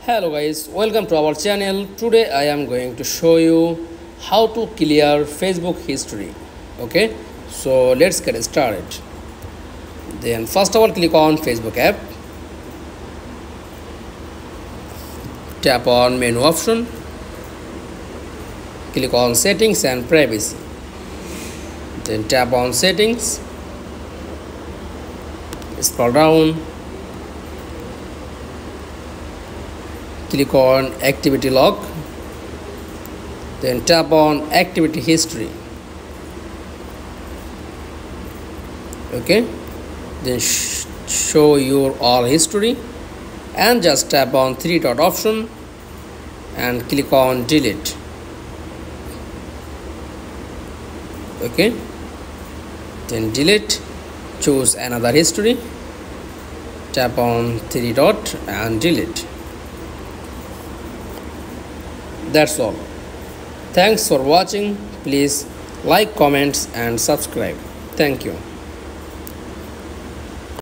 Hello guys, welcome to our channel. Today I am going to show you how to clear Facebook history. Okay, so let's get started. Then first of all, click on Facebook app. Tap on menu option. Click on settings and privacy. Then tap on settings. Scroll down. Click on activity log, then tap on activity history. Okay, then show your all history and just tap on three dot option and click on delete. Okay, then delete, choose another history, tap on three dot and delete. That's all. Thanks for watching. Please like, comments and subscribe. Thank you.